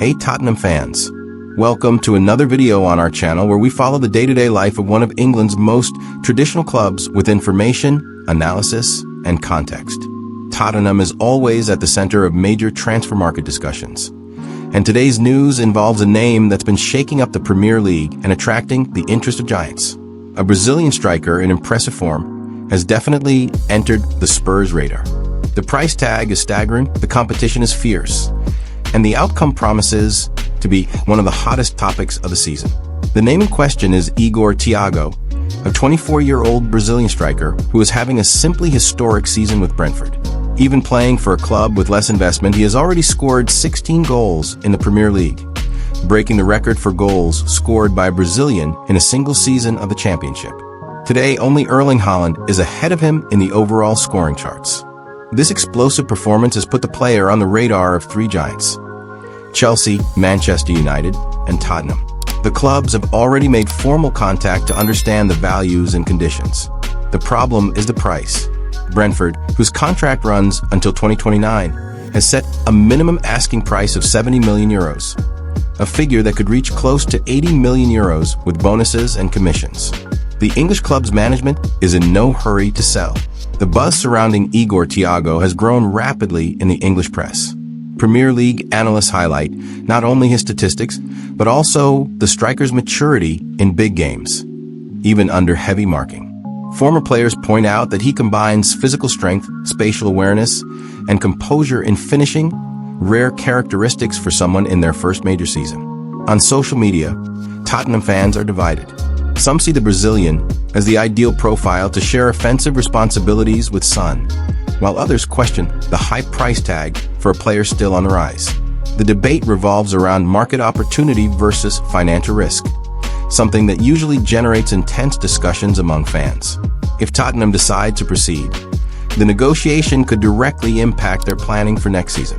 Hey Tottenham fans, welcome to another video on our channel where we follow the day-to-day life of one of England's most traditional clubs with information, analysis, and context. Tottenham is always at the center of major transfer market discussions. And today's news involves a name that's been shaking up the Premier League and attracting the interest of giants. A Brazilian striker in impressive form has definitely entered the Spurs' radar. The price tag is staggering, the competition is fierce, and the outcome promises to be one of the hottest topics of the season. The name in question is Igor Thiago, a 24-year-old Brazilian striker who is having a simply historic season with Brentford. Even playing for a club with less investment, he has already scored 16 goals in the Premier League, breaking the record for goals scored by a Brazilian in a single season of the championship. Today, only Erling Haaland is ahead of him in the overall scoring charts. This explosive performance has put the player on the radar of three giants: Chelsea, Manchester United, and Tottenham. The clubs have already made formal contact to understand the values and conditions. The problem is the price. Brentford, whose contract runs until 2029, has set a minimum asking price of 70 million euros, a figure that could reach close to 80 million euros with bonuses and commissions. The English club's management is in no hurry to sell. The buzz surrounding Igor Thiago has grown rapidly in the English press. Premier League analysts highlight not only his statistics, but also the striker's maturity in big games, even under heavy marking. Former players point out that he combines physical strength, spatial awareness, and composure in finishing, rare characteristics for someone in their first major season. On social media, Tottenham fans are divided. Some see the Brazilian as the ideal profile to share offensive responsibilities with Son, while others question the high price tag for a player still on the rise. The debate revolves around market opportunity versus financial risk, something that usually generates intense discussions among fans. If Tottenham decide to proceed, the negotiation could directly impact their planning for next season.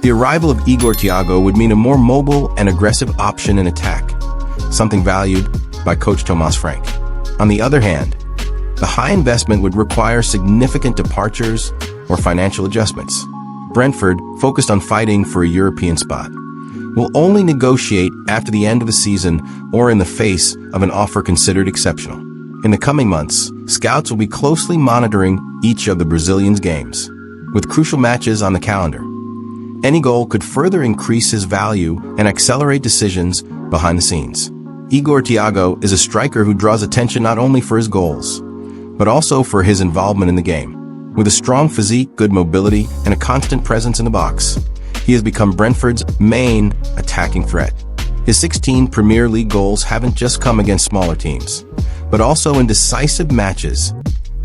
The arrival of Igor Thiago would mean a more mobile and aggressive option in attack, something valued by coach Thomas Frank. On the other hand, the high investment would require significant departures or financial adjustments. Brentford, focused on fighting for a European spot, will only negotiate after the end of the season or in the face of an offer considered exceptional. In the coming months, scouts will be closely monitoring each of the Brazilian's games, with crucial matches on the calendar. Any goal could further increase his value and accelerate decisions behind the scenes. Igor Thiago is a striker who draws attention not only for his goals, but also for his involvement in the game. With a strong physique, good mobility, and a constant presence in the box, he has become Brentford's main attacking threat. His 16 Premier League goals haven't just come against smaller teams, but also in decisive matches,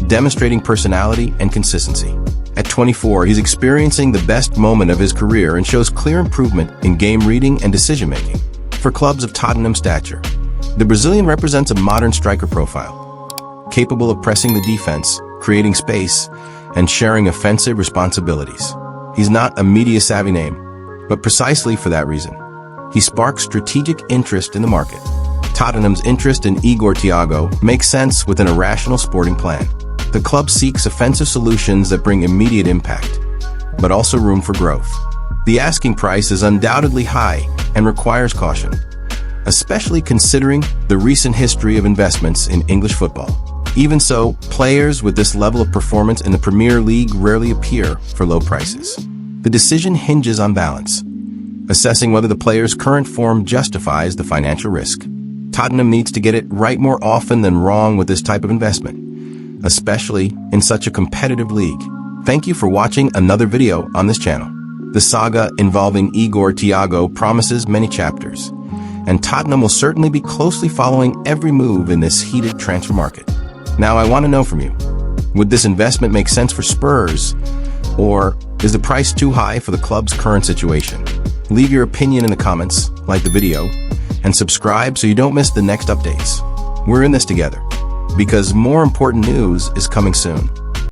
demonstrating personality and consistency. At 24, he's experiencing the best moment of his career and shows clear improvement in game reading and decision-making. For clubs of Tottenham stature, the Brazilian represents a modern striker profile, capable of pressing the defense, creating space, and sharing offensive responsibilities. He's not a media-savvy name, but precisely for that reason, he sparks strategic interest in the market. Tottenham's interest in Igor Thiago makes sense within a rational sporting plan. The club seeks offensive solutions that bring immediate impact, but also room for growth. The asking price is undoubtedly high and requires caution, especially considering the recent history of investments in English football. Even so, players with this level of performance in the Premier League rarely appear for low prices. The decision hinges on balance, assessing whether the player's current form justifies the financial risk. Tottenham needs to get it right more often than wrong with this type of investment, especially in such a competitive league. Thank you for watching another video on this channel. The saga involving Igor Thiago promises many chapters, and Tottenham will certainly be closely following every move in this heated transfer market. Now, I want to know from you, would this investment make sense for Spurs, or is the price too high for the club's current situation? Leave your opinion in the comments, like the video, and subscribe so you don't miss the next updates. We're in this together, because more important news is coming soon.